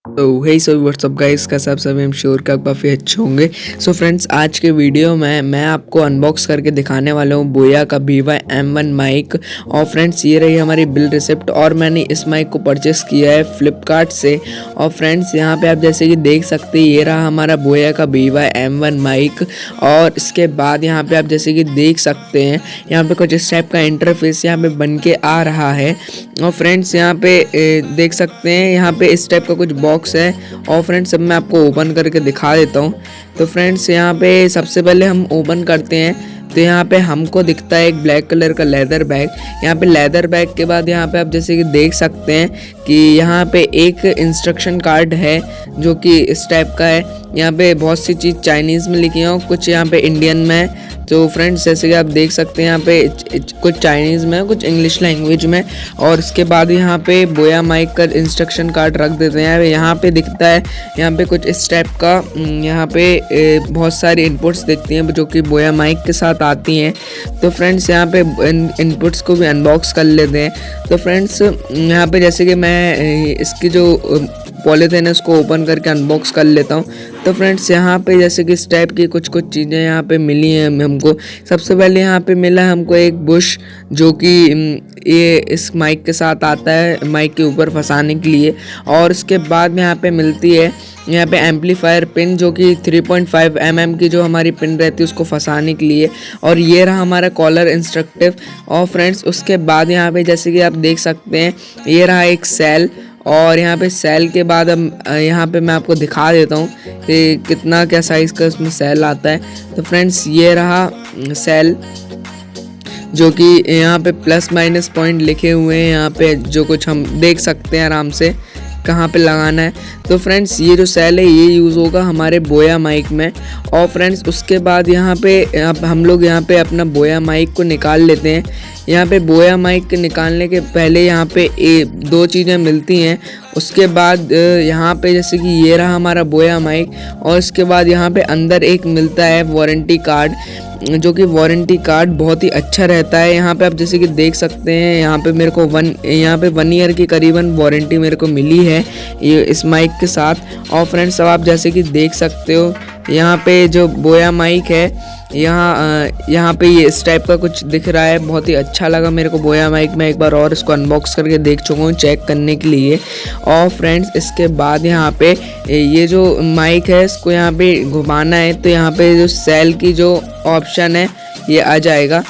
तो हे so what's up guys, कैसे आप सभी? हम श्योर कि आप काफ़ी अच्छे होंगे। सो फ्रेंड्स, आज के वीडियो में मैं आपको अनबॉक्स करके दिखाने वाला हूँ बोया का BY-M1 माइक। और फ्रेंड्स, ये रही हमारी बिल रिसिप्ट और मैंने इस माइक को परचेस किया है फ्लिपकार्ट से। और फ्रेंड्स, यहाँ पे आप जैसे कि देख सकते हैं, ये रहा हमारा बोया का BY-M1 माइक। और इसके बाद यहाँ पे आप जैसे कि देख सकते हैं, यहाँ पे कुछ इस टाइप का इंटरफेस यहाँ पे बन के आ रहा है। और फ्रेंड्स, यहाँ पे देख सकते हैं, यहाँ पे इस टाइप का कुछ बॉक्स है। और फ्रेंड्स, अब मैं आपको ओपन करके दिखा देता हूँ। तो फ्रेंड्स, यहाँ पे सबसे पहले हम ओपन करते हैं तो यहाँ पे हमको दिखता है एक ब्लैक कलर का लेदर बैग। यहाँ पे लेदर बैग के बाद यहाँ पे आप जैसे कि देख सकते हैं कि यहाँ पे एक इंस्ट्रक्शन कार्ड है जो कि इस टाइप का है। यहाँ पे बहुत सी चीज़ चाइनीज़ में लिखी है, कुछ यहाँ पे इंडियन में है। तो फ्रेंड्स, जैसे कि आप देख सकते हैं, यहाँ पे कुछ चाइनीज़ में, कुछ इंग्लिश लैंग्वेज में। और उसके बाद यहाँ पे बोया माइक का इंस्ट्रक्शन कार्ड रख देते हैं। यहाँ पे दिखता है, यहाँ पे कुछ इस टाइप का, यहाँ पे बहुत सारी इनपुट्स दिखती हैं जो कि बोया माइक के साथ आती हैं। तो फ्रेंड्स, यहाँ पे इनपुट्स को भी अनबॉक्स कर लेते हैं। तो फ्रेंड्स, यहाँ पे जैसे कि मैं इसकी जो पॉलीथिन है उसको ओपन करके अनबॉक्स कर लेता हूँ। तो फ्रेंड्स, यहाँ पे जैसे कि इस टाइप की कुछ चीज़ें यहाँ पे मिली हैं हमको। सबसे पहले यहाँ पे मिला है हमको एक बुश, जो कि ये इस माइक के साथ आता है माइक के ऊपर फंसाने के लिए। और उसके बाद यहाँ पे मिलती है यहाँ पे एम्पलीफायर पिन, जो कि 3.5 mm की जो हमारी पिन रहती है उसको फंसाने के लिए। और ये रहा हमारा कॉलर इंस्ट्रक्टिव। और फ्रेंड्स, उसके बाद यहाँ पे जैसे कि आप देख सकते हैं, ये रहा एक सेल। और यहाँ पे सेल के बाद हम यहाँ पे मैं आपको दिखा देता हूँ कि कितना क्या साइज़ का उसमें सेल आता है। तो फ्रेंड्स, ये रहा सेल, जो कि यहाँ पे प्लस माइनस पॉइंट लिखे हुए हैं। यहाँ पे जो कुछ हम देख सकते हैं आराम से कहाँ पे लगाना है। तो फ्रेंड्स, ये जो सेल है ये यूज़ होगा हमारे बोया माइक में। और फ्रेंड्स, उसके बाद यहाँ पे अब हम लोग यहाँ पे अपना बोया माइक को निकाल लेते हैं। यहाँ पे बोया माइक के निकालने के पहले यहाँ पे दो चीज़ें मिलती हैं। उसके बाद यहाँ पे जैसे कि ये रहा हमारा बोया माइक। और उसके बाद यहाँ पे अंदर एक मिलता है वारंटी कार्ड, जो कि वारंटी कार्ड बहुत ही अच्छा रहता है। यहाँ पे आप जैसे कि देख सकते हैं, यहाँ पे मेरे को 1 ईयर की करीबन वारंटी मेरे को मिली है ये इस माइक के साथ। और फ्रेंड्स, अब आप जैसे कि देख सकते हो, यहाँ पे जो बोया माइक है, यहाँ पे ये इस टाइप का कुछ दिख रहा है। बहुत ही अच्छा लगा मेरे को बोया माइक में, एक बार और इसको अनबॉक्स करके देख चुका हूँ चेक करने के लिए। और फ्रेंड्स, इसके बाद यहाँ पे ये जो माइक है इसको यहाँ पे घुमाना है तो यहाँ पे जो सेल की जो ऑप्शन है ये आ जाएगा।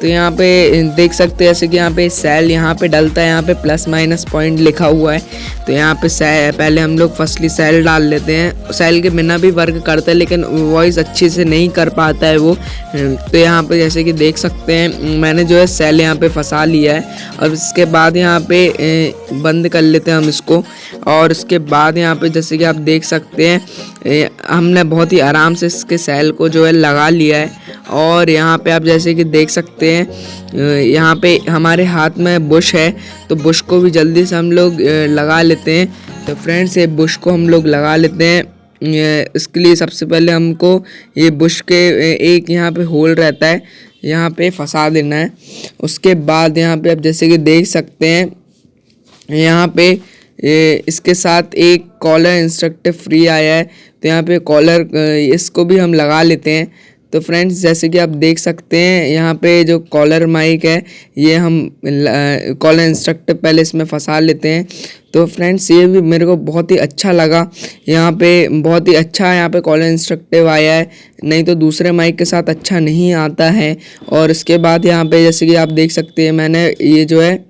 तो यहाँ पे देख सकते हैं जैसे कि यहाँ पे सेल यहाँ पे डलता है, यहाँ पे प्लस माइनस पॉइंट लिखा हुआ है। तो यहाँ पे पहले हम लोग फर्स्टली सेल डाल लेते हैं। सेल के बिना भी वर्क करता है, लेकिन वॉइस अच्छे से नहीं कर पाता है वो। तो यहाँ पे जैसे कि देख सकते हैं, मैंने जो है सेल यहाँ पे फंसा लिया है। और इसके बाद यहाँ पे बंद कर लेते हैं हम इसको। और उसके बाद यहाँ पे जैसे कि आप देख सकते हैं, हमने बहुत ही आराम से इसके सेल को जो है लगा लिया है। और यहाँ पे आप जैसे कि देख सकते हैं, यहाँ पे हमारे हाथ में बुश है, तो बुश को भी जल्दी से हम लोग लगा लेते हैं। तो फ्रेंड्स, ये बुश को हम लोग लगा लेते हैं। इसके लिए सबसे पहले हमको ये बुश के एक यहाँ पे होल रहता है, यहाँ पे फंसा देना है। उसके बाद यहाँ पे आप जैसे कि देख सकते हैं, यहाँ पे इसके साथ एक कॉलर इंस्ट्रक्टिव फ्री आया है। तो यहाँ पे कॉलर इसको भी हम लगा लेते हैं। तो फ्रेंड्स, जैसे कि आप देख सकते हैं, यहाँ पे जो कॉलर माइक है ये हम कॉलर इंस्ट्रक्टिव पहले इसमें फंसा लेते हैं। तो फ्रेंड्स, ये भी मेरे को बहुत ही अच्छा लगा। यहाँ पे बहुत ही अच्छा यहाँ पे कॉलर इंस्ट्रक्टिव आया है, नहीं तो दूसरे माइक के साथ अच्छा नहीं आता है। और इसके बाद यहाँ पे जैसे कि आप देख सकते हैं, मैंने ये जो है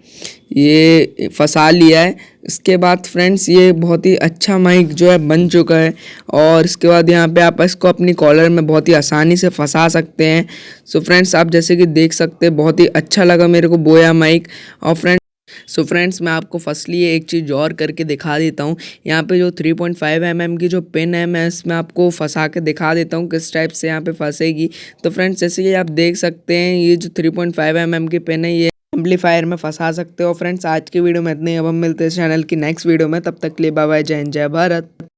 ये फंसा लिया है। इसके बाद फ्रेंड्स, ये बहुत ही अच्छा माइक जो है बन चुका है। और इसके बाद यहाँ पे आप इसको अपनी कॉलर में बहुत ही आसानी से फंसा सकते हैं। सो फ्रेंड्स, आप जैसे कि देख सकते हैं, बहुत ही अच्छा लगा मेरे को बोया माइक। और फ्रेंड्स, मैं आपको फर्स्टली एक चीज़ और करके दिखा देता हूँ। यहाँ पे जो 3.5 mm की जो पिन है, मैं इसमें आपको फंसा के दिखा देता हूँ किस टाइप से यहाँ पे फंसेगी। तो फ्रेंड्स, जैसे कि आप देख सकते हैं, ये जो 3.5 mm की पिन है ये एम्पलीफायर में फंसा सकते हो। फ्रेंड्स, आज की वीडियो में इतने ही। अब हम मिलते हैं चैनल की नेक्स्ट वीडियो में, तब तक के लिए बाय बाय, जय हिंद, जय भारत।